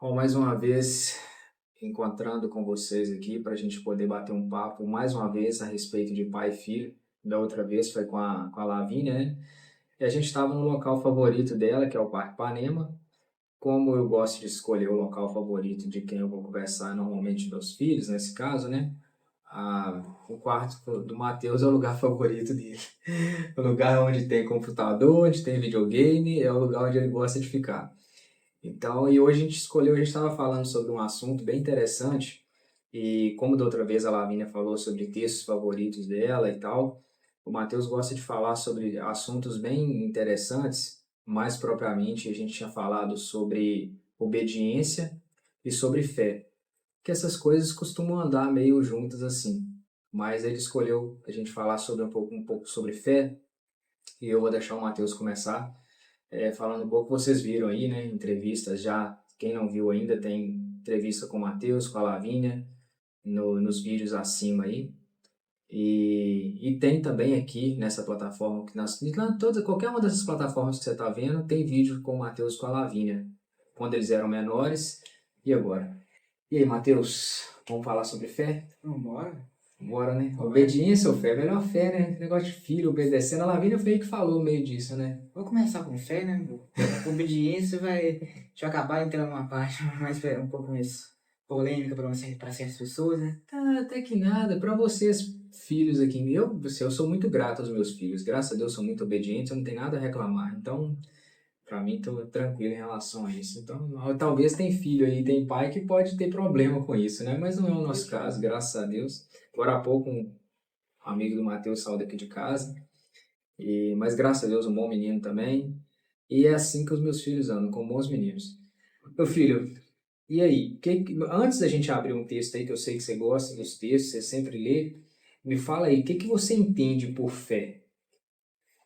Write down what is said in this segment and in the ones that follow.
Bom, mais uma vez encontrando com vocês aqui para a gente poder bater um papo mais uma vez a respeito de pai e filho. Da outra vez foi com a Lavínia, né? E a gente estava no local favorito dela, que é o Parque Ipanema. Como eu gosto de escolher o local favorito de quem eu vou conversar, normalmente dos filhos, nesse caso, né? O quarto do Matheus é o lugar favorito dele. O lugar onde tem computador, onde tem videogame, é o lugar onde ele gosta de ficar. Então, e hoje a gente escolheu, a gente estava falando sobre um assunto bem interessante, e como da outra vez a Lavínia falou sobre textos favoritos dela e tal, o Matheus gosta de falar sobre assuntos bem interessantes, mais propriamente a gente tinha falado sobre obediência e sobre fé, que essas coisas costumam andar meio juntas assim, mas ele escolheu a gente falar sobre um pouco sobre fé, e eu vou deixar o Matheus começar falando um pouco, vocês viram aí, né, entrevistas já, quem não viu ainda, tem entrevista com o Matheus, com a Lavínia, nos vídeos acima aí, e tem também aqui nessa plataforma, qualquer uma dessas plataformas que você está vendo, tem vídeo com o Matheus e com a Lavínia, quando eles eram menores, e agora? E aí, Matheus, vamos falar sobre fé? Vambora. Bora, né? Bora. Obediência ou fé? Melhor fé, né? Negócio de filho, obedecendo. A Lavínia foi aí que falou meio disso, né? Vou começar com fé, né? Obediência vai. Deixa eu acabar entrando numa parte mais um pouco mais polêmica para certas pessoas, né? Tá, até que nada. Para vocês, filhos aqui, eu sou muito grato aos meus filhos. Graças a Deus, sou muito obediente, eu não tenho nada a reclamar. Então, para mim, tô tranquilo em relação a isso. Então, talvez tem filho aí, tem pai que pode ter problema com isso, né? Mas não é o nosso caso, graças a Deus. Agora há pouco, um amigo do Matheus saiu daqui de casa, mas graças a Deus, um bom menino também. E é assim que os meus filhos andam, com bons meninos. Meu filho, e aí, antes da gente abrir um texto aí, que eu sei que você gosta dos textos, você sempre lê, me fala aí, o que você entende por fé?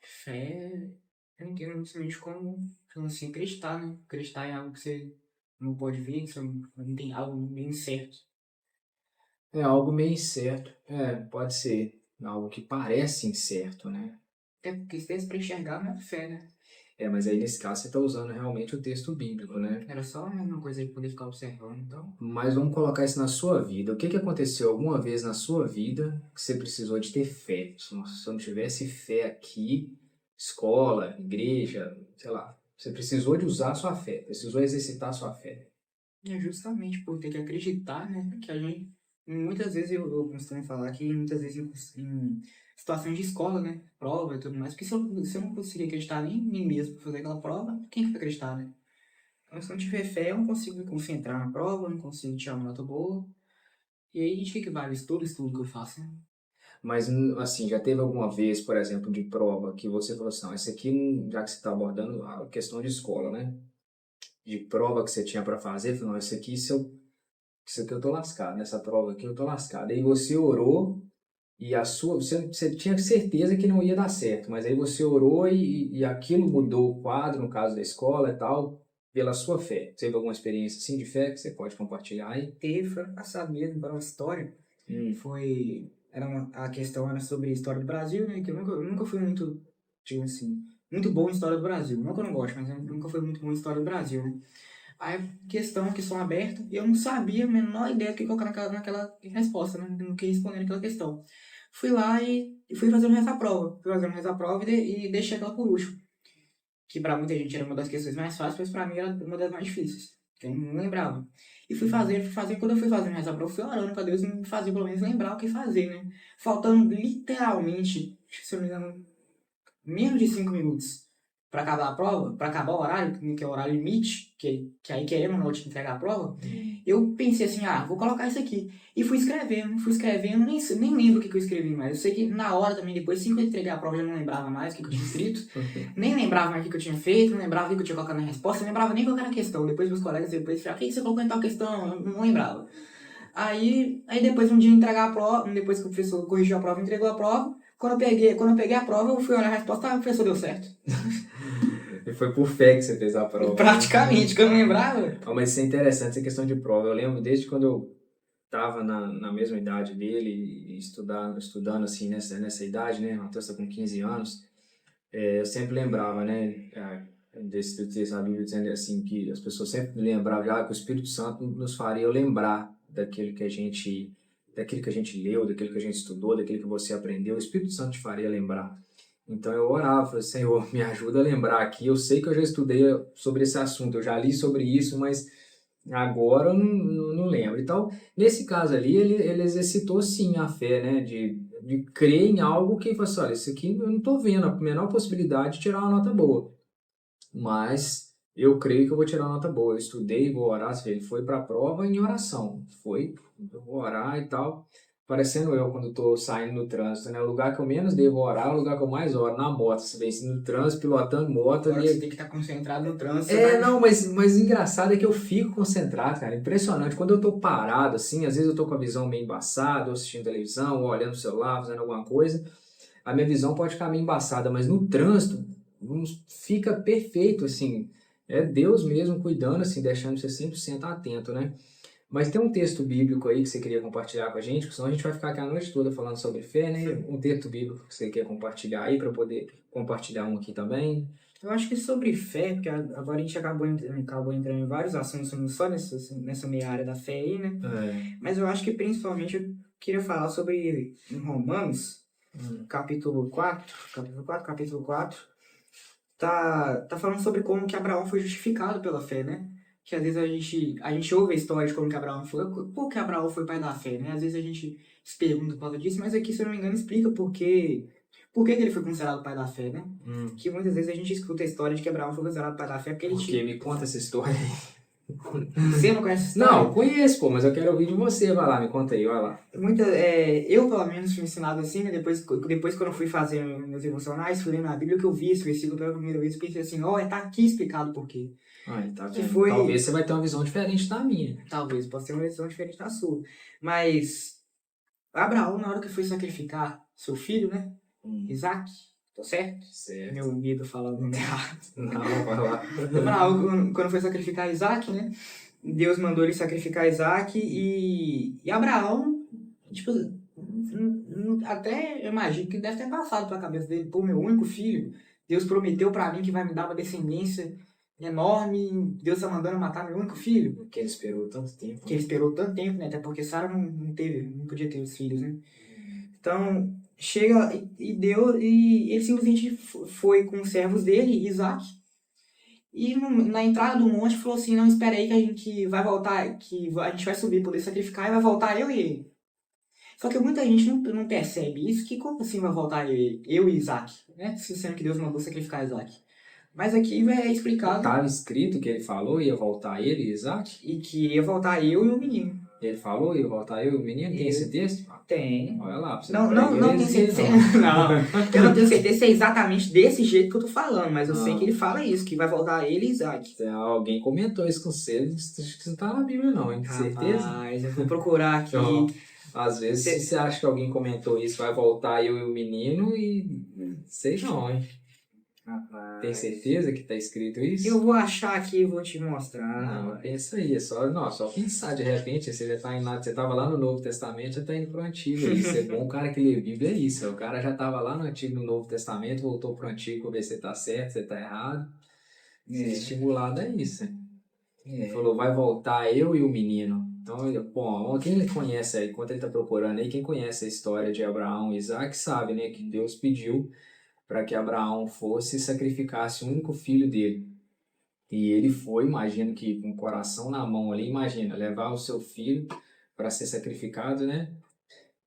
Fé, eu entendo simplesmente como assim, acreditar, né? Acreditar em algo que você não pode ver, que você não tem algo bem certo. É algo meio incerto, pode ser algo que parece incerto, né? Até porque se desse pra enxergar, não é fé, né? Mas aí nesse caso você está usando realmente o texto bíblico, né? Era só uma coisa de poder ficar observando, então. Mas vamos colocar isso na sua vida. O que aconteceu alguma vez na sua vida que você precisou de ter fé? Se eu não tivesse fé aqui, escola, igreja, sei lá, você precisou de usar a sua fé, precisou exercitar a sua fé. E é justamente por ter que acreditar, né? Que a gente. Muitas vezes eu costumo falar que muitas vezes em situações de escola, né? Prova e tudo mais. Porque se eu não conseguir acreditar nem em mim mesmo pra fazer aquela prova, quem que vai acreditar, né? Então, se eu não tiver fé, eu não consigo me concentrar na prova, eu não consigo tirar uma nota boa. E aí, de que vale estudo que eu faço, né? Mas, assim, já teve alguma vez, por exemplo, de prova que você falou assim, não, esse aqui, já que você está abordando a questão de escola, né? De prova que você tinha para fazer, falou, não, isso aqui eu tô lascado, nessa prova aqui eu tô lascado. Aí você orou e você tinha certeza que não ia dar certo, mas aí você orou e aquilo mudou o quadro, no caso da escola e tal, pela sua fé. Você teve alguma experiência assim de fé que você pode compartilhar aí? Foi ano passado mesmo, para uma história. Hum. A questão era sobre a história do Brasil, né? Que eu nunca fui muito, tipo assim, muito bom em história do Brasil. Não que eu não gosto, mas eu nunca fui muito bom em história do Brasil, né? Aí, questão, questão aberta, e eu não sabia a menor ideia do que colocar naquela resposta, né? No que responder naquela questão. Fui lá e fui fazer um reza-prova. Fui fazer um reza-prova e deixei aquela por último. Que pra muita gente era uma das questões mais fáceis, mas pra mim era uma das mais difíceis. Que eu não lembrava. E fui fazer. Quando eu fui fazer um reza-prova, eu fui orando pra Deus me fazer pelo menos lembrar o que fazer, né? Faltando literalmente, se eu não me engano, menos de 5 minutos para acabar a prova, para acabar o horário, que é o horário limite, que aí querendo ou não te entregar a prova, eu pensei assim, vou colocar isso aqui. E fui escrevendo, nem lembro o que eu escrevi mais. Eu sei que na hora também, depois, assim que eu entreguei a prova, eu já não lembrava mais o que eu tinha escrito, nem lembrava mais o que eu tinha feito, não lembrava o que eu tinha colocado na resposta, não lembrava nem qual era a questão. Depois meus colegas depois falaram, o que você colocou em tal questão? Eu não lembrava. Aí depois um dia entregar a prova, depois que o professor corrigiu a prova, entregou a prova, quando eu peguei a prova, eu fui olhar a resposta, o professor deu certo. E foi por fé que você fez a prova, né? Praticamente, que eu não lembrava. Mas isso é interessante, essa questão de prova. Eu lembro desde quando eu estava na mesma idade dele, e estudando assim, nessa idade, né? O Matheus está com 15 anos. Eu sempre lembrava, né? desse texto da Bíblia dizendo assim, que as pessoas sempre lembravam que o Espírito Santo nos faria lembrar daquilo que a gente leu, daquilo que a gente estudou, daquilo que você aprendeu, o Espírito Santo te faria lembrar. Então eu orava, falei, Senhor, me ajuda a lembrar aqui, eu sei que eu já estudei sobre esse assunto, eu já li sobre isso, mas agora eu não lembro. Então, nesse caso ali, ele exercitou sim a fé, né, de crer em algo que, falou assim, olha, isso aqui eu não estou vendo a menor possibilidade de tirar uma nota boa, mas eu creio que eu vou tirar uma nota boa. Eu estudei, vou orar. Ele foi para a prova em oração. Eu vou orar e tal. Parecendo eu quando estou saindo no trânsito, né? O lugar que eu menos devo orar é o lugar que eu mais oro, na moto. Você vem no trânsito, pilotando moto. Agora você tem que estar concentrado no trânsito. Não, mas engraçado é que eu fico concentrado, cara. Impressionante. Quando eu tô parado, assim, às vezes eu tô com a visão meio embaçada, ou assistindo televisão, ou olhando o celular, fazendo alguma coisa, a minha visão pode ficar meio embaçada, mas no trânsito fica perfeito, assim. É Deus mesmo cuidando, assim, deixando você 100% atento, né? Mas tem um texto bíblico aí que você queria compartilhar com a gente, porque senão a gente vai ficar aqui a noite toda falando sobre fé, né? Um texto bíblico que você quer compartilhar aí, para eu poder compartilhar um aqui também. Eu acho que sobre fé, porque agora a gente acabou entrando em vários assuntos, não só nessa meia área da fé aí, né? Mas eu acho que principalmente eu queria falar sobre em Romanos, capítulo 4, tá falando sobre como que Abraão foi justificado pela fé, né? Que às vezes a gente ouve a história de como que Abraão foi, por que Abraão foi pai da fé, né? Às vezes a gente se pergunta por causa disso, mas aqui, se eu não me engano, explica por que ele foi considerado pai da fé, né? Que muitas vezes a gente escuta a história de que Abraão foi considerado pai da fé porque ele tinha... Me conta essa história aí. Você não conhece essa história? Não, conheço, pô, mas eu quero ouvir de você. Vai lá, me conta aí, vai lá. Eu, pelo menos, fui ensinado assim, né? Depois quando eu fui fazendo meus devocionais, fui lendo a Bíblia, que eu vi esse versículo pela primeira vez, pensei assim, tá aqui explicado por quê. Tá vendo? Talvez você vai ter uma visão diferente da minha. Talvez, possa ter uma visão diferente da sua. Mas Abraão, na hora que foi sacrificar seu filho, né? Isaac, tô certo? Certo. Meu amigo falando errado. Não, vai lá. Abraão, quando foi sacrificar Isaac, né? Deus mandou ele sacrificar Isaac e Abraão, tipo, até eu imagino que deve ter passado pela cabeça dele, pô, meu único filho, Deus prometeu pra mim que vai me dar uma descendência enorme, Deus tá mandando matar meu único filho. Porque ele esperou tanto tempo. Que ele esperou tanto tempo, né? Até porque Sara não podia ter os filhos, né? Então, chega e deu, e ele simplesmente foi com os servos dele, Isaac, e na entrada do monte falou assim, não, espera aí que a gente vai voltar, que a gente vai subir, poder sacrificar, e vai voltar eu e ele. Só que muita gente não percebe isso, que como assim vai voltar eu e Isaac, né? Sendo que Deus mandou sacrificar Isaac. Mas aqui é explicado... Estava escrito que ele falou, ia voltar ele e Isaac? E que ia voltar eu e o menino. Ele falou, ia voltar eu e o menino? Tem esse texto? Tem. Olha lá, pra você não tenho certeza. Não, eu não tenho certeza se é exatamente desse jeito que eu tô falando, mas eu sei que ele fala isso, que vai voltar ele e Isaac. Alguém comentou isso com você, acho que não tá na Bíblia não, hein? Certeza? Mas eu vou procurar aqui. Então, às vezes, se você acha que alguém comentou isso, vai voltar eu e o menino e... sei não, hein? Tem certeza que tá escrito isso? Eu vou achar aqui e vou te mostrar. Não, pensa aí, é só pensar, de repente, você já tá indo lá, você tava lá no Novo Testamento, já tá indo pro Antigo, isso é bom, o cara que lê Bíblia é isso, o cara já tava lá no Antigo, no Novo Testamento, voltou pro Antigo pra ver se você tá certo, se você tá errado, estimulado é isso. Ele falou, vai voltar eu e o menino. Então, bom, quem conhece aí, enquanto ele tá procurando aí, quem conhece a história de Abraão e Isaac sabe, né, que Deus pediu para que Abraão fosse e sacrificasse o único filho dele. E ele foi, imagino que com o coração na mão ali, imagina, levar o seu filho para ser sacrificado, né?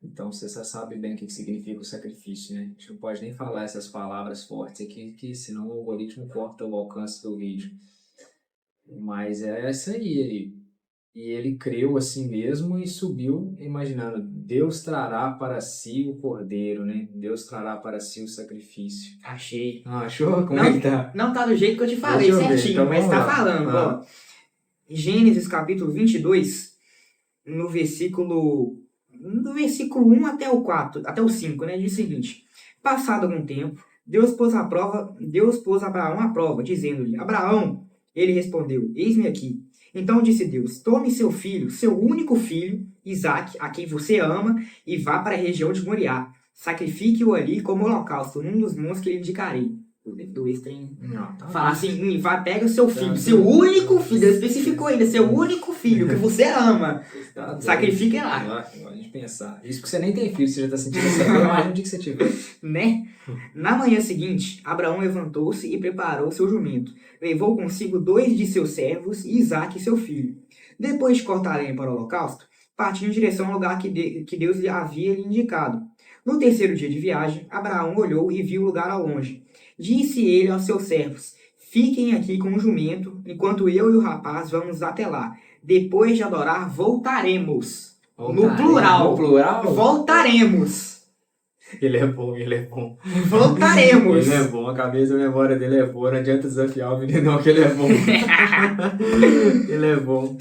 Então você já sabe bem o que significa o sacrifício, né? A gente não pode nem falar essas palavras fortes aqui, que senão o algoritmo corta o alcance do vídeo. Mas é essa aí, ele creu assim mesmo e subiu, imaginando, Deus trará para si o cordeiro, né? Deus trará para si o sacrifício. Achei. Achou? Como é que tá? Não tá do jeito que eu te falei certinho, então, mas tá falando. Ó, Gênesis capítulo 22, no versículo 1 até o 4, até o 5, né? Diz o seguinte: passado algum tempo, Deus pôs Abraão à prova, dizendo-lhe, Abraão, ele respondeu, eis-me aqui. Então disse Deus, tome seu filho, seu único filho, Isaac, a quem você ama, e vá para a região de Moriá. Sacrifique-o ali como holocausto, num dos montes que lhe indicarei. Dois trem. Não, tá Falar bom. assim, vai, pega o seu filho, Tá seu bom. único filho, ele especificou ainda, seu único filho, que você ama. Tá doido. Sacrifique lá. Lá, a gente pensar. Isso porque você nem tem filho, você já tá sentindo essa dor, imagina o dia que você tiver. Né? Na manhã seguinte, Abraão levantou-se e preparou seu jumento. Levou consigo 2 de seus servos e Isaque, seu filho. Depois de cortar a lenha para o holocausto, partiu em direção ao lugar que Deus lhe havia indicado. No terceiro dia de viagem, Abraão olhou e viu o lugar ao longe. Disse ele aos seus servos: Fiquem aqui com o jumento, enquanto eu e o rapaz vamos até lá. Depois de adorar, voltaremos. No plural. No plural? Voltaremos. Ele é bom, ele é bom. Voltaremos. Ele é bom, a cabeça, a memória dele é boa, não adianta desafiar o menino não, que ele é bom. Ele é bom.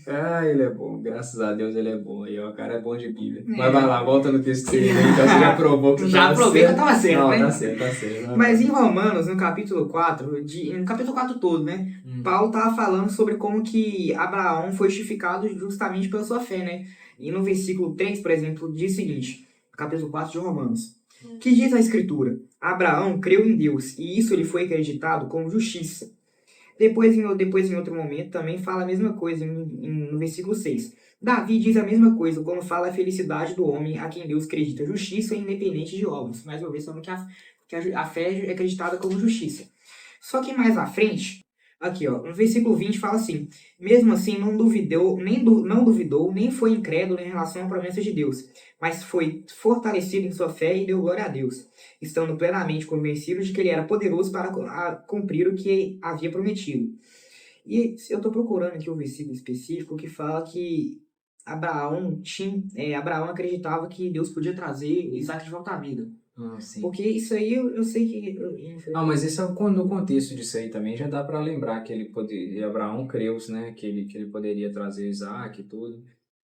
Ah, ele é bom, graças a Deus ele é bom. Aí, ó, o cara é bom de Bíblia. Mas vai lá, volta no texto que você leu, então você já provou que você Já provei que eu tava certo, não, né? Tá certo, tá certo. Mas em Romanos, no capítulo 4, no capítulo 4 todo, né? Paulo tava falando sobre como que Abraão foi justificado justamente pela sua fé, né? E no versículo 3, por exemplo, diz o seguinte, capítulo 4 de Romanos. Que diz a Escritura? Abraão creu em Deus, e isso lhe foi acreditado como justiça. Depois, em outro momento, também fala a mesma coisa, no versículo 6. Davi diz a mesma coisa quando fala a felicidade do homem a quem Deus acredita. Justiça é independente de obras. Mais uma vez, falando que a fé é acreditada como justiça. Só que mais à frente, aqui ó, no versículo 20 fala assim: mesmo assim não duvidou, nem foi incrédulo em relação à promessa de Deus, mas foi fortalecido em sua fé e deu glória a Deus, estando plenamente convencido de que ele era poderoso para cumprir o que havia prometido. E eu estou procurando aqui um versículo específico que fala que Abraão acreditava que Deus podia trazer Isaac de volta à vida. Sim. Porque isso aí eu sei que... mas esse é no contexto disso aí também, já dá para lembrar que Abraão creu, né, que ele poderia trazer Isaac e tudo.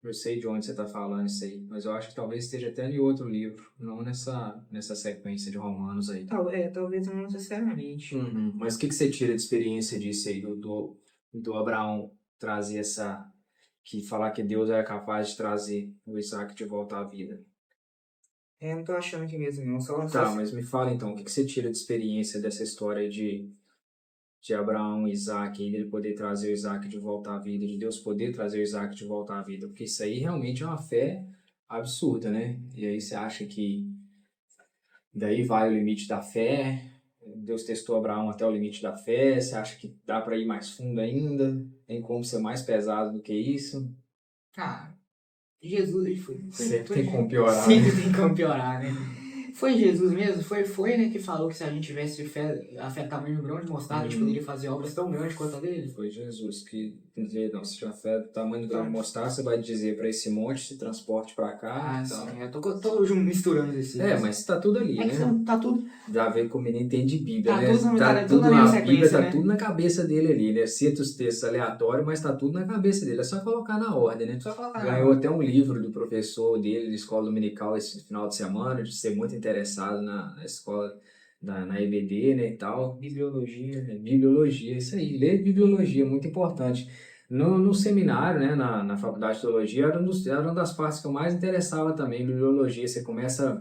Eu sei de onde você está falando isso aí, mas eu acho que talvez esteja até em outro livro, não nessa sequência de Romanos aí. Talvez não necessariamente. Mas o que você tira de experiência disso aí, do Abraão trazer falar que Deus era capaz de trazer o Isaac de volta à vida? Não tô achando aqui mesmo não. Mas me fala então, o que você tira de experiência dessa história de Abraão e Isaac, e ele poder trazer o Isaac de volta à vida, de Deus poder trazer o Isaac de volta à vida? Porque isso aí realmente é uma fé absurda, né? E aí você acha que daí vai o limite da fé? Deus testou Abraão até o limite da fé? Você acha que dá para ir mais fundo ainda? Tem como ser mais pesado do que isso? Jesus, ele foi. Sempre tem como piorar. Sempre tem como piorar, né? Foi Jesus mesmo? Foi, né, que falou que se a gente tivesse a fé tamanho grão de mostarda, a gente poderia fazer obras tão grandes quanto a dele? Foi Jesus que dizia, não, se tiver fé do tamanho do grão de mostarda, você vai dizer para esse monte, se transporte para cá. Sim, eu tô misturando esse. Mas tá tudo ali, né? Tá tudo... Já vê como o menino entende Bíblia, né? Tudo na mesma sequência, Bíblia, tá né? tudo na cabeça dele ali, né? Cita os textos aleatórios, mas tá tudo na cabeça dele. É só colocar na ordem, né? Ganhou até um livro do professor dele, de escola dominical, esse final de semana, de ser muito interessado na escola, na EBD, né, e tal. Bibliologia, isso aí. Ler bibliologia, muito importante. No seminário, né, na faculdade de teologia, era uma das partes que eu mais interessava também, bibliologia. Você começa a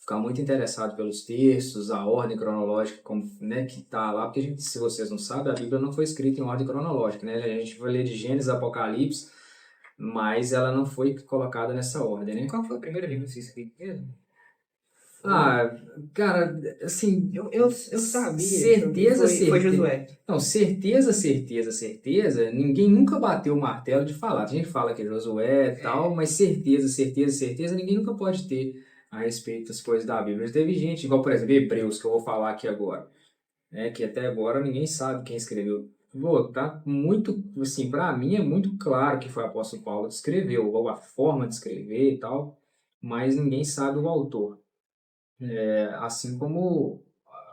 ficar muito interessado pelos textos, a ordem cronológica, né, que está lá, porque se vocês não sabem, a Bíblia não foi escrita em ordem cronológica, né? A gente vai ler de Gênesis, Apocalipse, mas ela não foi colocada nessa ordem, né? Qual foi a primeira Bíblia que você escreveu mesmo? Cara, assim... Eu sabia. Certeza. Foi Josué. Não, certeza. Ninguém nunca bateu o martelo de falar. A gente fala que é Josué e tal, mas certeza, ninguém nunca pode ter a respeito das coisas da Bíblia. Teve gente, igual, por exemplo, Hebreus, que eu vou falar aqui agora, né, que até agora ninguém sabe quem escreveu. Pô, tá muito, assim, pra mim é muito claro que foi o apóstolo Paulo que escreveu, ou a forma de escrever e tal, mas ninguém sabe o autor. Assim como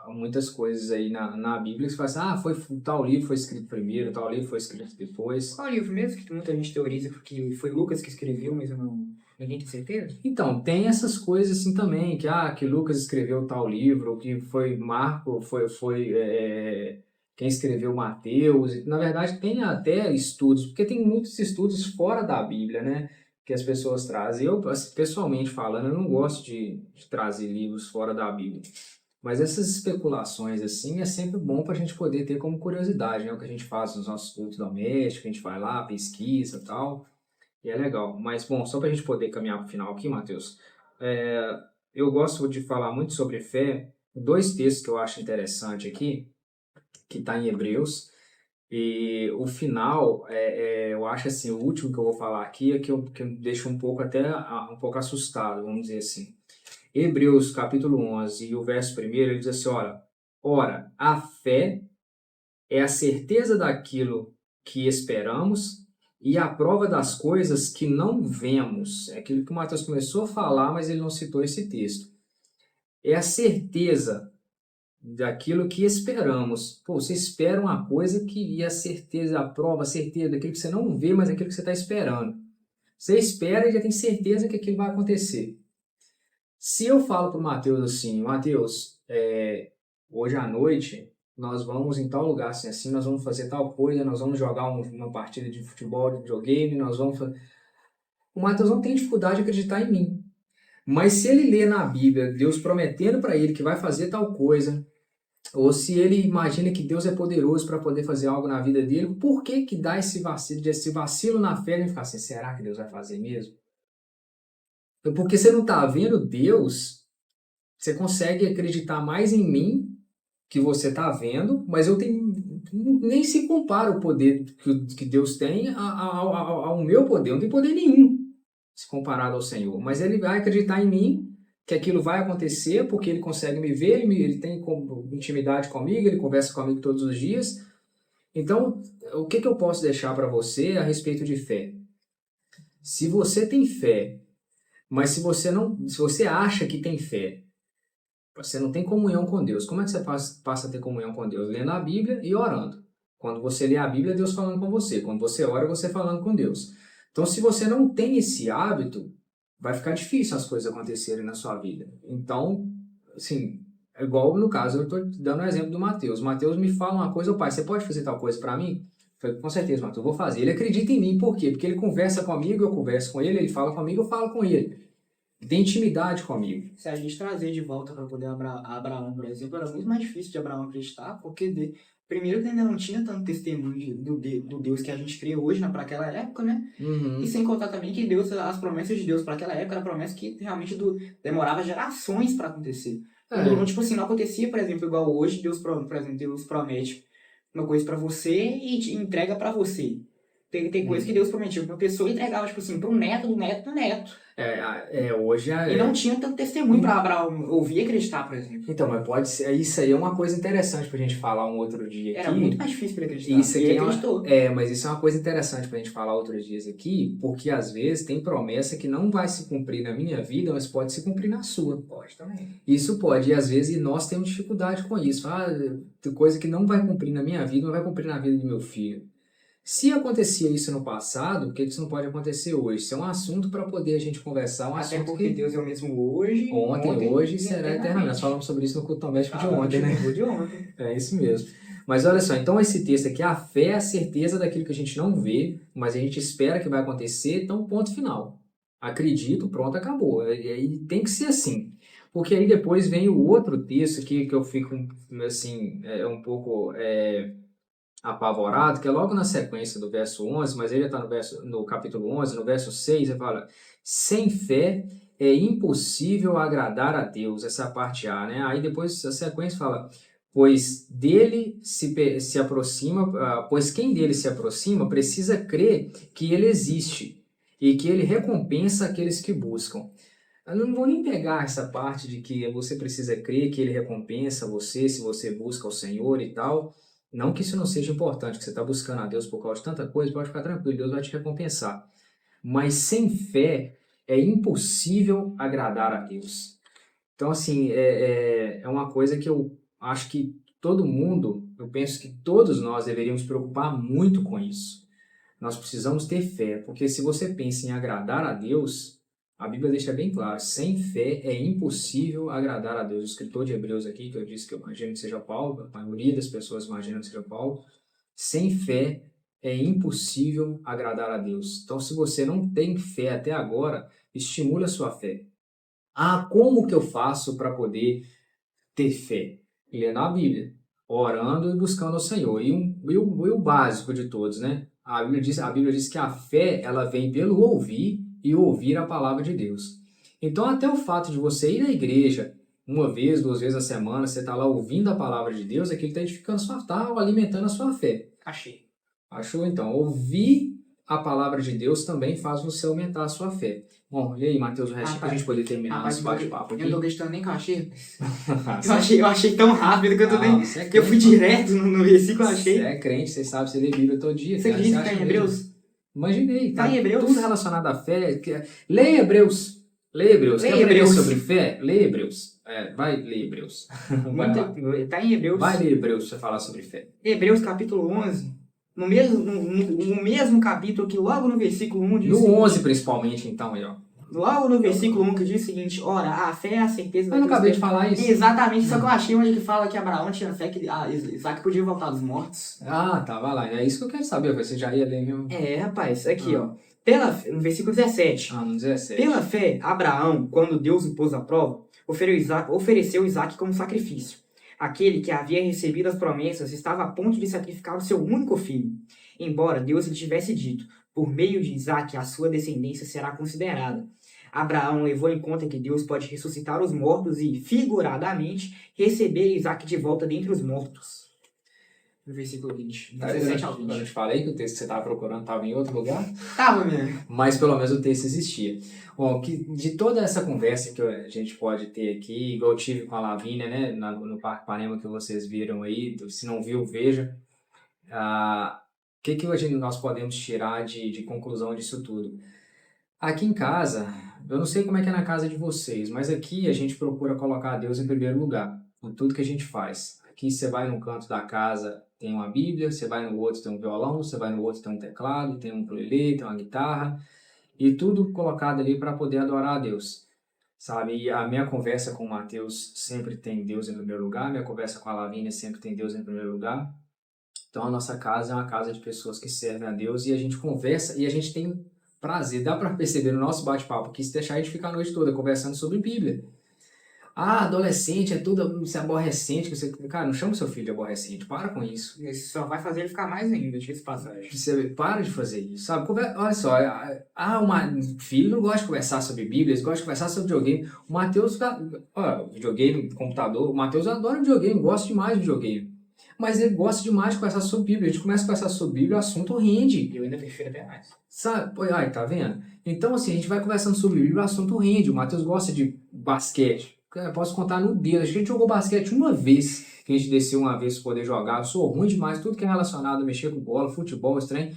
muitas coisas aí na Bíblia que você fala assim, tal livro foi escrito primeiro, tal livro foi escrito depois. Qual livro mesmo que muita gente teoriza que foi Lucas que escreveu, mas ninguém tem certeza? Então, tem essas coisas assim também, que Lucas escreveu tal livro, que foi Marco, quem escreveu Mateus. Na verdade, tem até estudos, porque tem muitos estudos fora da Bíblia, né? Que as pessoas trazem. Eu, pessoalmente falando, eu não gosto de trazer livros fora da Bíblia. Mas essas especulações, assim, é sempre bom para a gente poder ter como curiosidade, né? O que a gente faz nos nossos cultos domésticos, a gente vai lá, pesquisa e tal, e é legal. Mas, bom, só para a gente poder caminhar para o final aqui, Matheus, é, eu gosto de falar muito sobre fé. Dois textos que eu acho interessante aqui, que está em Hebreus, e o final, eu acho assim, o último que eu vou falar aqui é que me deixa um pouco até um pouco assustado, vamos dizer assim. Hebreus capítulo 11 e o verso 1, ele diz assim, ora, a fé é a certeza daquilo que esperamos e a prova das coisas que não vemos. É aquilo que o Mateus começou a falar, mas ele não citou esse texto. É a certeza daquilo que esperamos. Pô, você espera uma coisa e a certeza, a prova, a certeza daquilo que você não vê, mas daquilo que você está esperando. Você espera e já tem certeza que aquilo vai acontecer. Se eu falo para o Matheus assim, Matheus, hoje à noite nós vamos em tal lugar assim, nós vamos fazer tal coisa, nós vamos jogar uma partida de futebol, de videogame, nós vamos fazer... O Matheus não tem dificuldade de acreditar em mim. Mas se ele lê na Bíblia Deus prometendo para ele que vai fazer tal coisa, ou se ele imagina que Deus é poderoso para poder fazer algo na vida dele, por que que dá esse vacilo na fé de ficar assim, será que Deus vai fazer mesmo? Porque você não está vendo Deus, você consegue acreditar mais em mim que você está vendo, mas eu tenho nem se compara o poder que Deus tem ao meu poder. Eu não tenho poder nenhum se comparado ao Senhor. Mas ele vai acreditar em mim que aquilo vai acontecer porque ele consegue me ver, ele tem intimidade comigo, ele conversa comigo todos os dias. Então, o que eu posso deixar para você a respeito de fé? Se você tem fé, mas se você acha que tem fé, você não tem comunhão com Deus. Como é que você passa a ter comunhão com Deus? Lendo a Bíblia e orando. Quando você lê a Bíblia, Deus falando com você. Quando você ora, você falando com Deus. Então, se você não tem esse hábito, vai ficar difícil as coisas acontecerem na sua vida. Então, assim, é igual no caso, eu estou dando o exemplo do Mateus. O Mateus me fala uma coisa, pai, você pode fazer tal coisa para mim? Eu falei, com certeza, Mateus, eu vou fazer. Ele acredita em mim, por quê? Porque ele conversa comigo, eu converso com ele fala comigo, eu falo com ele. Tem intimidade comigo. Se a gente trazer de volta para poder Abraão, por exemplo, era muito mais difícil de Abraão acreditar, porque primeiro ele ainda não tinha tanto testemunho do Deus que a gente crê hoje, para aquela época, né? Uhum. E sem contar também que as promessas de Deus para aquela época eram promessas que realmente demorava gerações para acontecer. Então, tipo assim, não acontecia, por exemplo, igual hoje, por exemplo, Deus promete uma coisa para você e te entrega para você. Tem coisa que Deus prometia pra uma pessoa e entregava, tipo assim, para um neto do neto do neto. Hoje E não tinha tanto testemunho para Abraão ouvir e acreditar, por exemplo. Então, mas pode ser. Isso aí é uma coisa interessante pra gente falar um outro dia aqui. Era muito mais difícil para ele acreditar. Isso aqui ele acreditou. mas isso é uma coisa interessante pra gente falar outros dias aqui, porque às vezes tem promessa que não vai se cumprir na minha vida, mas pode se cumprir na sua. Pode também. Isso pode, e às vezes nós temos dificuldade com isso. Tem coisa que não vai cumprir na minha vida, mas vai cumprir na vida do meu filho. Se acontecia isso no passado, por que isso não pode acontecer hoje? Isso é um assunto para poder a gente conversar, Até porque Deus é o mesmo hoje, ontem hoje e será eternamente. Nós falamos sobre isso no culto doméstico de ontem, né? De ontem. É isso mesmo. Mas olha só, então esse texto aqui, a fé é a certeza daquilo que a gente não vê, mas a gente espera que vai acontecer, então ponto final. Acredito, pronto, acabou. E tem que ser assim. Porque aí depois vem o outro texto aqui que eu fico, assim, um pouco apavorado, que é logo na sequência do verso 11, mas ele já está no capítulo 11, no verso 6, ele fala, sem fé é impossível agradar a Deus, essa é a parte A, né? Aí depois a sequência fala, pois quem dele se aproxima precisa crer que ele existe e que ele recompensa aqueles que buscam. Eu não vou nem pegar essa parte de que você precisa crer que ele recompensa você se você busca o Senhor e tal. Não que isso não seja importante, que você está buscando a Deus por causa de tanta coisa, pode ficar tranquilo, Deus vai te recompensar. Mas sem fé é impossível agradar a Deus. Então, assim, é uma coisa que eu acho que todo mundo, eu penso que todos nós deveríamos preocupar muito com isso. Nós precisamos ter fé, porque se você pensa em agradar a Deus, a Bíblia deixa bem claro, sem fé é impossível agradar a Deus. O escritor de Hebreus aqui, que eu disse que eu imagino que seja Paulo, a maioria das pessoas imaginam que seja Paulo, sem fé é impossível agradar a Deus. Então, se você não tem fé até agora, estimule a sua fé. Como que eu faço para poder ter fé? Lendo a Bíblia, orando e buscando o Senhor. E o básico de todos, né? A Bíblia diz que a fé, ela vem pelo ouvir e ouvir a palavra de Deus. Então, até o fato de você ir na igreja uma vez, duas vezes a semana, você está lá ouvindo a palavra de Deus, aquilo está edificando está alimentando a sua fé. Achei. Achou? Então, ouvir a palavra de Deus também faz você aumentar a sua fé. Bom, e aí, Matheus, o restinho para a gente poder terminar nosso bate-papo aqui. Eu não tô acreditando nem que eu achei. Eu achei tão rápido que eu tô nem... Você é crente, Eu fui direto no versículo, eu achei. Você é crente, você sabe, você lê Bíblia todo dia. Você acredita que tá em Hebreus? Imaginei. Tá em Hebreus? Tudo relacionado à fé. Lê Hebreus. Lê Hebreus. Quer aprender sobre fé? Lê Hebreus. Vai ler Hebreus. Tá em Hebreus. Vai ler Hebreus pra você falar sobre fé. Hebreus capítulo 11. No mesmo capítulo que logo no versículo 1 diz no seguinte, 11 principalmente, então, aí, ó. Logo no versículo 1 que diz o seguinte: ora, a fé é a certeza Eu não acabei de falar isso. Exatamente, só que eu achei onde que fala que Abraão tinha fé que Isaac podia voltar dos mortos. Tá, vai lá. É isso que eu quero saber, você já ia ler mesmo. Rapaz, aqui, ó. No versículo 17. No 17. Pela fé, Abraão, quando Deus o pôs à prova, ofereceu Isaac como sacrifício. Aquele que havia recebido as promessas estava a ponto de sacrificar o seu único filho. Embora Deus lhe tivesse dito, por meio de Isaac a sua descendência será considerada. Abraão levou em conta que Deus pode ressuscitar os mortos e, figuradamente, receber Isaac de volta dentre os mortos. No versículo 20. 17 ao 20. Eu te falei que o texto que você estava procurando estava em outro lugar? Tava mesmo. Mas pelo menos o texto existia. Bom, de toda essa conversa que a gente pode ter aqui, igual eu tive com a Lavínia, né, no Parque Panema que vocês viram aí, se não viu, veja. O que nós podemos tirar de conclusão disso tudo? Aqui em casa, eu não sei como é que é na casa de vocês, mas aqui a gente procura colocar Deus em primeiro lugar, em tudo que a gente faz. Aqui você vai num canto da casa, tem uma Bíblia, você vai no outro, tem um violão, você vai no outro, tem um teclado, tem um ukulele, tem uma guitarra, e tudo colocado ali para poder adorar a Deus. Sabe, e a minha conversa com o Matheus sempre tem Deus em primeiro lugar, minha conversa com a Lavínia sempre tem Deus em primeiro lugar. Então a nossa casa é uma casa de pessoas que servem a Deus e a gente conversa e a gente tem prazer. Dá para perceber no nosso bate-papo aqui, se deixar a gente ficar a noite toda conversando sobre Bíblia. Adolescente é tudo se aborrecente. Cara, não chama seu filho de aborrecente, para com isso. Isso só vai fazer ele ficar mais ainda, deixa esse passagem. Você para de fazer isso, sabe? Olha só, filho não gosta de conversar sobre Bíblia, eles gostam de conversar sobre videogame. O Matheus, videogame, computador, o Matheus adora videogame, gosta demais de videogame. Mas ele gosta demais de conversar sobre Bíblia. A gente começa a conversar sobre Bíblia, o assunto rende. Eu ainda prefiro até mais. Sabe? Tá vendo? Então, assim, a gente vai conversando sobre Bíblia, o assunto rende. O Matheus gosta de basquete. Eu posso contar no dedo. A gente jogou basquete uma vez, que a gente desceu uma vez para poder jogar. Eu sou ruim demais, tudo que é relacionado a mexer com bola, futebol, estranho.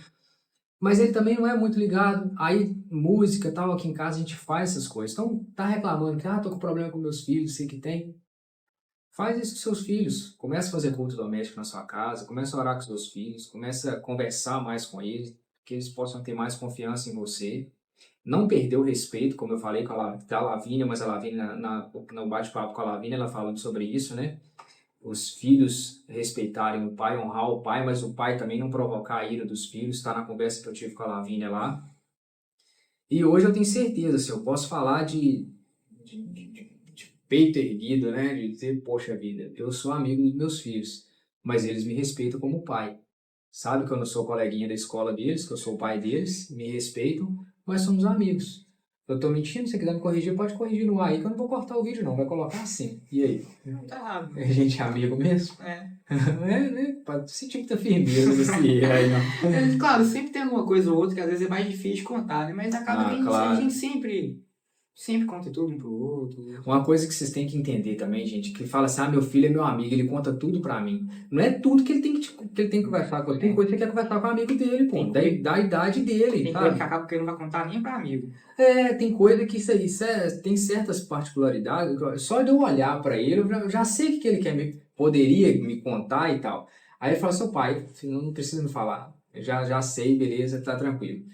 Mas ele também não é muito ligado. Aí, música e tal, aqui em casa a gente faz essas coisas. Então, tá reclamando que, tô com problema com meus filhos, sei que tem. Faz isso com seus filhos. Começa a fazer culto doméstico na sua casa, começa a orar com seus filhos, começa a conversar mais com eles, que eles possam ter mais confiança em você. Não perder o respeito, como eu falei com a Lavínia, mas a Lavínia, no bate-papo com a Lavínia, ela falando sobre isso, né? Os filhos respeitarem o pai, honrar o pai, mas o pai também não provocar a ira dos filhos. Está na conversa que eu tive com a Lavínia lá. E hoje eu tenho certeza, assim, eu posso falar de peito erguido, né? De dizer, poxa vida, eu sou amigo dos meus filhos, mas eles me respeitam como pai. Sabe que eu não sou coleguinha da escola deles, que eu sou o pai deles, me respeitam, mas somos amigos. Eu tô mentindo, se você quiser me corrigir, pode corrigir no ar aí, que eu não vou cortar o vídeo não, vai colocar assim. E aí? Não tá errado. A gente é amigo mesmo? É. Né? Pode sentir muita firmeza nesse erro aí, não. Claro, sempre tem uma coisa ou outra que às vezes é mais difícil de contar, né? Mas acaba que a gente sempre conta tudo um pro outro. Uma coisa que vocês têm que entender também, gente, que fala assim, meu filho é meu amigo, ele conta tudo pra mim. Não é tudo que ele tem que conversar com você. Tem coisa que ele quer conversar com o amigo dele, pô. Da idade dele. Tem coisa que acaba que ele não vai contar nem pra amigo. Tem coisa que tem certas particularidades. Só de eu olhar pra ele, eu já sei o que ele poderia me contar e tal. Aí ele fala, seu pai, não precisa me falar. Eu já sei, beleza, tá tranquilo.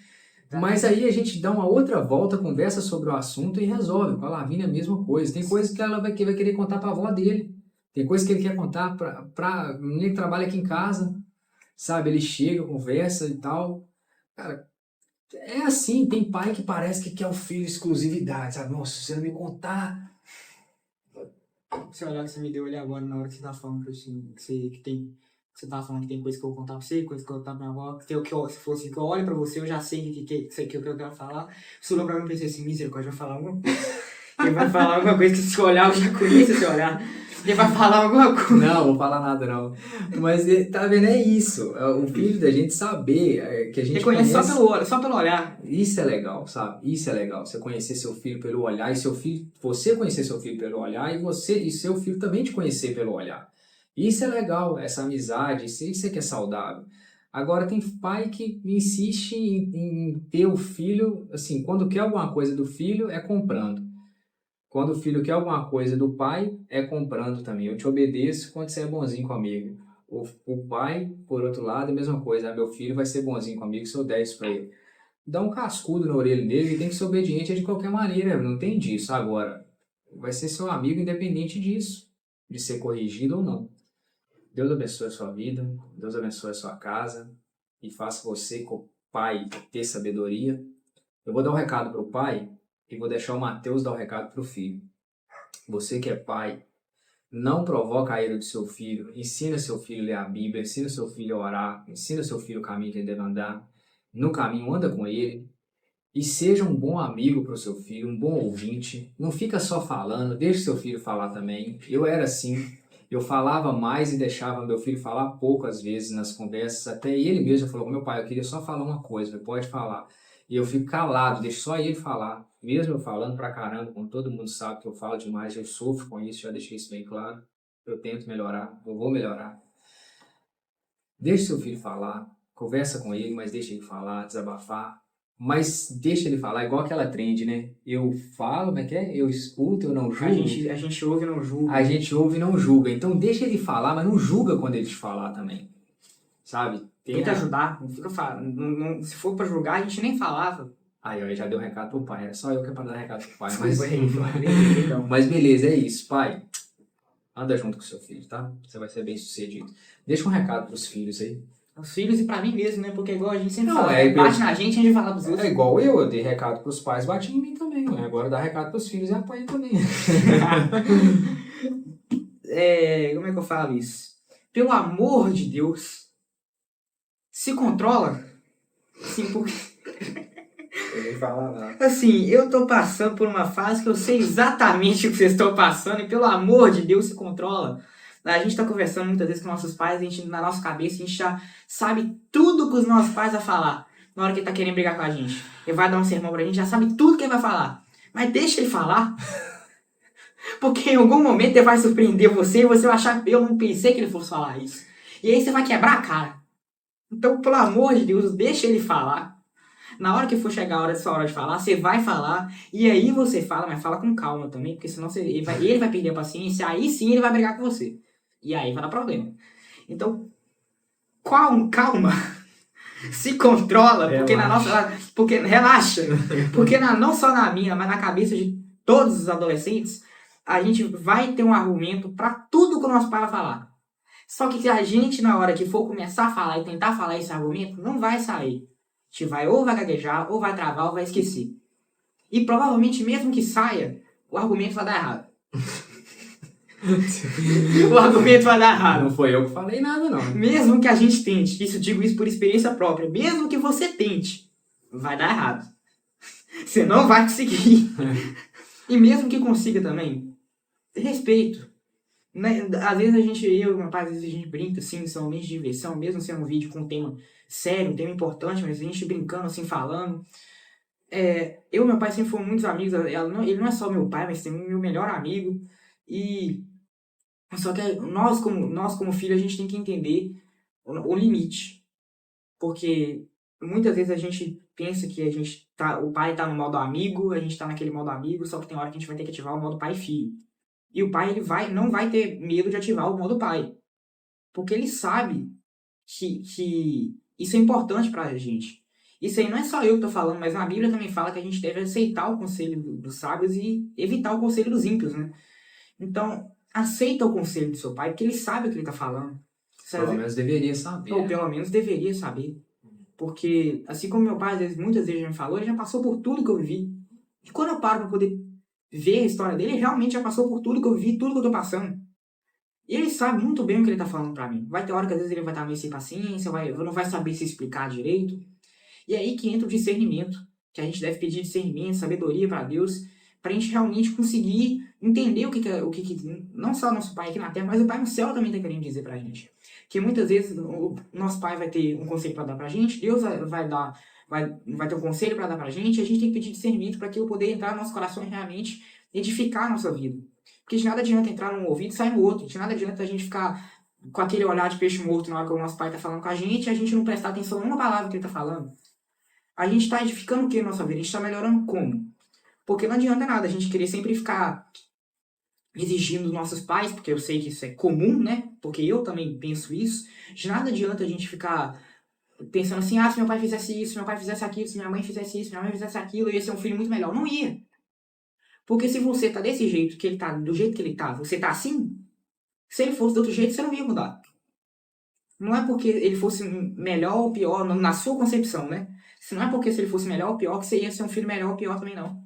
Mas aí a gente dá uma outra volta, conversa sobre o assunto e resolve. Com a Lavínia é a mesma coisa. Tem coisas que ela vai querer contar para a avó dele. Tem coisas que ele quer contar para o menino que trabalha aqui em casa. Sabe, ele chega, conversa e tal. Cara, é assim, tem pai que parece que quer o filho exclusividade, sabe? Nossa, se você não me contar... Esse olhar que você me deu ali agora, na hora que você tá falando assim, que você tá falando que tem coisa que eu vou contar pra você, coisa que eu vou contar pra minha avó, se fosse que eu olho pra você, eu já sei que eu quero falar. Você olhou pra mim e pensei assim, misericórdia, vai falar alguma coisa. Ele vai falar alguma coisa que se olhar, eu já conheço esse olhar. Ele vai falar alguma coisa. Não, vou falar nada não. Mas tá vendo, é isso. É o filho da gente saber que a gente Reconhece conhece. só pelo olhar. Isso é legal, sabe? Isso é legal. Você conhecer seu filho pelo olhar e seu filho, você conhecer seu filho pelo olhar e seu filho também te conhecer pelo olhar. Isso é legal, essa amizade, isso é que é saudável. Agora tem pai que insiste em ter o filho, assim, quando quer alguma coisa do filho é comprando. Quando o filho quer alguma coisa do pai, é comprando também. Eu te obedeço quando você é bonzinho comigo. O pai, por outro lado, é a mesma coisa. Ah, meu filho vai ser bonzinho comigo se eu der isso pra ele. Dá um cascudo na orelha dele, ele tem que ser obediente de qualquer maneira. Não tem disso. Agora, vai ser seu amigo independente disso, de ser corrigido ou não. Deus abençoe a sua vida, Deus abençoe a sua casa e faça você, como pai, ter sabedoria. Eu vou dar um recado para o pai e vou deixar o Mateus dar o recado para o filho. Você que é pai, não provoca a ira do seu filho. Ensina seu filho a ler a Bíblia, ensina seu filho a orar, ensina seu filho o caminho que ele deve andar. No caminho, anda com ele. E seja um bom amigo para o seu filho, um bom ouvinte. Não fica só falando, deixe seu filho falar também. Eu era assim. Eu falava mais e deixava meu filho falar pouco às vezes nas conversas. Até ele mesmo falou: meu pai, eu queria só falar uma coisa, pode falar. E eu fico calado, deixo só ele falar. Mesmo eu falando pra caramba, como todo mundo sabe que eu falo demais, eu sofro com isso, já deixei isso bem claro. Eu tento melhorar, eu vou melhorar. Deixe seu filho falar, conversa com ele, mas deixa ele falar, desabafar. Mas deixa ele falar, igual aquela trend, né? Eu falo, como é que é? Eu escuto, eu não julgo. A gente ouve e não julga. A gente ouve e não julga. Então deixa ele falar, mas não julga quando ele te falar também. Sabe? Tenta ajudar, não fica falando. Se for pra julgar, a gente nem falava. Aí, ó, já deu um recado pro pai. Era só eu que ia pra dar recado pro pai. Então. Mas beleza, é isso, pai. Anda junto com seu filho, tá? Você vai ser bem sucedido. Deixa um recado pros filhos aí. Os filhos e pra mim mesmo, né? Porque igual a gente sempre Não, fala, bate na gente e a gente fala pros outros. É igual eu dei recado pros pais, bati em mim também. Né? Agora dá recado pros filhos e apanha também. Como é que eu falo isso? Pelo amor de Deus, se controla. Sim, porque... Eu nem falo nada. Assim, eu tô passando por uma fase que eu sei exatamente o que vocês estão passando e pelo amor de Deus, se controla. A gente tá conversando muitas vezes com nossos pais, a gente, na nossa cabeça, a gente já sabe tudo que os nossos pais vão falar na hora que ele tá querendo brigar com a gente. Ele vai dar um sermão pra gente, já sabe tudo que ele vai falar. Mas deixa ele falar. Porque em algum momento ele vai surpreender você e você vai achar que eu não pensei que ele fosse falar isso. E aí você vai quebrar a cara. Então, pelo amor de Deus, deixa ele falar. Na hora que for chegar a sua hora de falar, você vai falar. E aí você fala, mas fala com calma também. Porque senão ele vai perder a paciência. Aí sim ele vai brigar com você. E aí vai dar problema. Então, calma. Se controla. Relaxa. Porque não só na minha, mas na cabeça de todos os adolescentes, a gente vai ter um argumento para tudo que o nosso pai vai falar. Só que a gente, na hora que for começar a falar e tentar falar esse argumento, não vai sair. A gente vai gaguejar, ou vai travar, ou vai esquecer. E provavelmente, mesmo que saia, o argumento vai dar errado. O argumento vai dar errado. Não foi eu que falei nada, não. Mesmo que a gente tente, digo isso por experiência própria, mesmo que você tente, vai dar errado. Você não vai conseguir. E mesmo que consiga também, respeito. Né? Às vezes eu e meu pai, às vezes a gente brinca, assim, são momentos de diversão, mesmo sendo um vídeo com um tema sério, um tema importante, mas a gente brincando, assim, falando. Eu e meu pai sempre fomos muitos amigos, ele não é só meu pai, mas também meu melhor amigo. E só que nós como filho, a gente tem que entender o limite. Porque muitas vezes a gente pensa que o pai tá no modo amigo, a gente tá naquele modo amigo, só que tem hora que a gente vai ter que ativar o modo pai e filho. E o pai não vai ter medo de ativar o modo pai. Porque ele sabe que isso é importante pra gente. Isso aí não é só eu que tô falando, mas na Bíblia também fala que a gente deve aceitar o conselho dos sábios e evitar o conselho dos ímpios, né? Então, aceita o conselho do seu pai, porque ele sabe o que ele tá falando. Pelo menos deveria saber. Ou pelo menos deveria saber. Porque, assim como meu pai muitas vezes já me falou, ele já passou por tudo que eu vivi. E quando eu paro pra poder ver a história dele, ele realmente já passou por tudo que eu vi, tudo que eu tô passando. E ele sabe muito bem o que ele tá falando pra mim. Vai ter hora que às vezes ele vai estar meio sem paciência, não vai saber se explicar direito. E é aí que entra o discernimento, que a gente deve pedir discernimento, sabedoria para Deus, para a gente realmente conseguir entender o que não só o nosso Pai aqui na Terra, mas o Pai no céu também está querendo dizer para a gente. Que muitas vezes o nosso Pai vai ter um conselho para dar para a gente, Deus vai ter um conselho para dar para a gente tem que pedir discernimento para que eu poder entrar no nosso coração e realmente edificar a nossa vida. Porque de nada adianta entrar num ouvido e sair no outro, de nada adianta a gente ficar com aquele olhar de peixe morto na hora que o nosso Pai está falando com a gente não prestar atenção numa palavra que ele está falando. A gente está edificando o que na nossa vida? A gente está melhorando como? Porque não adianta nada a gente querer sempre ficar exigindo dos nossos pais, porque eu sei que isso é comum, né? Porque eu também penso isso. De nada adianta a gente ficar pensando assim, se meu pai fizesse isso, se meu pai fizesse aquilo, se minha mãe fizesse isso, se minha mãe fizesse aquilo, eu ia ser um filho muito melhor. Não ia. Porque se você tá desse jeito, que ele tá, do jeito que ele tá, você tá assim, se ele fosse do outro jeito, você não ia mudar. Não é porque ele fosse melhor ou pior, na sua concepção, né? Se não é porque se ele fosse melhor ou pior, que você ia ser um filho melhor ou pior também não.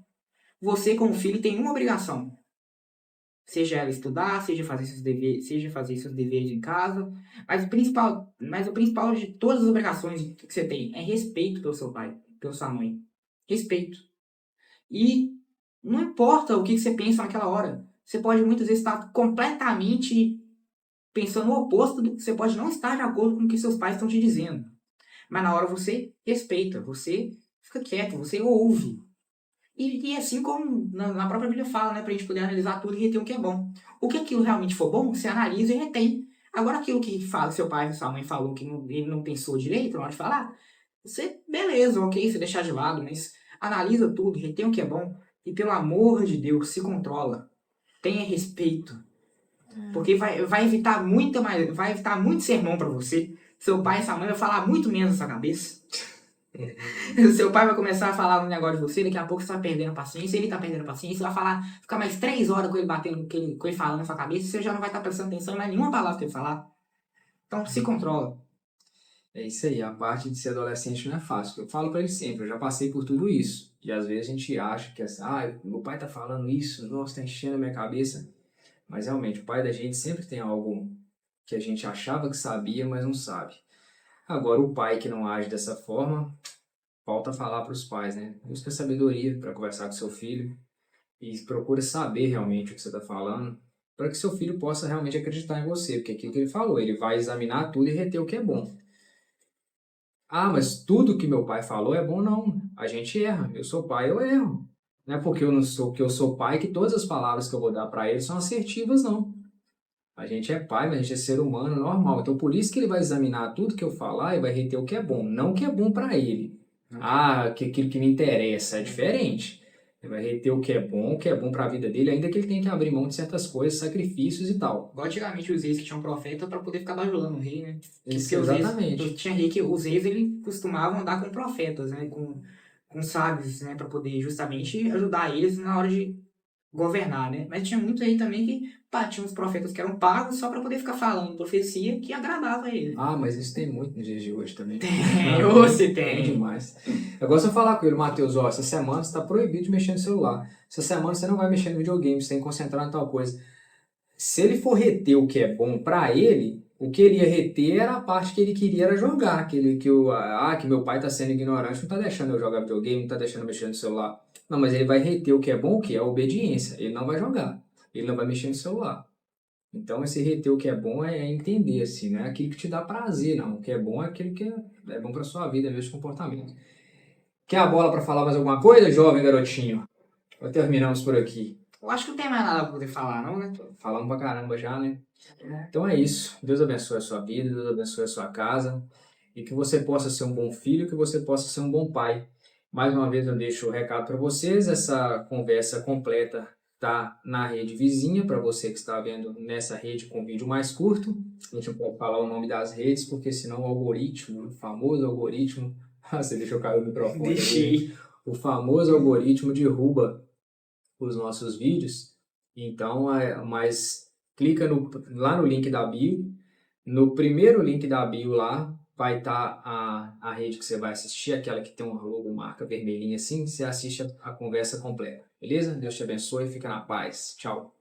Você, como filho, tem uma obrigação. Seja ela estudar, seja fazer seus deveres em casa. Mas o principal de todas as obrigações que você tem é respeito pelo seu pai, pela sua mãe. Respeito. E não importa o que você pensa naquela hora. Você pode muitas vezes estar completamente pensando o oposto do que você pode não estar de acordo com o que seus pais estão te dizendo. Mas na hora você respeita, você fica quieto, você ouve. E assim como na própria Bíblia fala, né, pra gente poder analisar tudo e reter o que é bom. O que aquilo realmente for bom, você analisa e retém. Agora aquilo que fala, seu pai ou sua mãe falou que ele não pensou direito na hora de falar, você, beleza, ok, você deixar de lado, mas analisa tudo, retém o que é bom. E pelo amor de Deus, se controla. Tenha respeito. Porque vai evitar muito sermão pra você. Seu pai e sua mãe vai falar muito menos na sua cabeça. Seu pai vai começar a falar um negócio de você, daqui a pouco você tá perdendo a paciência, ele tá perdendo a paciência, vai falar, ficar mais 3 horas com ele batendo, com ele falando na sua cabeça, você já não vai estar prestando atenção em nenhuma palavra que ele falar. Então se controla. É isso aí, a parte de ser adolescente não é fácil. Eu falo pra ele sempre, eu já passei por tudo isso. E às vezes a gente acha que assim, meu pai tá falando isso, nossa, tá enchendo a minha cabeça. Mas realmente, o pai da gente sempre tem algo que a gente achava que sabia, mas não sabe. Agora, o pai que não age dessa forma, falta falar para os pais, né? Busca sabedoria para conversar com seu filho e procura saber realmente o que você está falando, para que seu filho possa realmente acreditar em você, porque é aquilo que ele falou, ele vai examinar tudo e reter o que é bom. Mas tudo que meu pai falou é bom? Não. A gente erra. Eu sou pai, eu erro. Não é porque eu sou pai que todas as palavras que eu vou dar para ele são assertivas, não. A gente é pai, mas a gente é ser humano normal. Então, por isso que ele vai examinar tudo que eu falar e vai reter o que é bom. Não o que é bom para ele. Aquilo que me interessa é diferente. Ele vai reter o que é bom para a vida dele, ainda que ele tenha que abrir mão de certas coisas, sacrifícios e tal. Igual antigamente os reis que tinham profeta para poder ficar bajulando o rei, né? Isso, exatamente. Tinha rei que os reis ele costumavam andar com profetas, né? Com sábios, né? Para poder justamente ajudar eles na hora de governar, né? Mas tinha muito aí também que tinha uns profetas que eram pagos só para poder ficar falando profecia que agradava a ele. Mas isso tem muito nos dias de hoje também. Você tem. Tem demais. Eu gosto de falar com ele, Matheus, essa semana você está proibido de mexer no celular. Essa semana você não vai mexer no videogame, você tem que concentrar em tal coisa. Se ele for reter o que é bom para ele, o que ele ia reter era a parte que ele queria era jogar. Que meu pai está sendo ignorante, não está deixando eu jogar videogame, não está deixando eu mexer no celular. Não, mas ele vai reter o que é bom, o que é a obediência. Ele não vai jogar, ele não vai mexer no celular. Então, esse reter o que é bom é entender, assim, não é aquilo que te dá prazer, não. O que é bom é aquilo que é bom para sua vida, mesmo de comportamento. Quer a bola para falar mais alguma coisa, jovem garotinho? Ou terminamos por aqui? Eu acho que não tem mais nada pra poder falar, não, né? Falamos pra caramba já, né? Então é isso. Deus abençoe a sua vida, Deus abençoe a sua casa. E que você possa ser um bom filho, que você possa ser um bom pai. Mais uma vez eu deixo o recado para vocês. Essa conversa completa tá na rede vizinha, para você que está vendo nessa rede com vídeo mais curto. A gente não pode falar o nome das redes, porque senão o algoritmo, o famoso algoritmo... Você deixou cair o microfone. Deixei. O famoso algoritmo derruba os nossos vídeos. Então, mas clica lá no link da bio. No primeiro link da bio lá, vai estar a rede que você vai assistir, aquela que tem um logo, marca vermelhinha assim, você assiste a conversa completa. Beleza? Deus te abençoe, fica na paz. Tchau.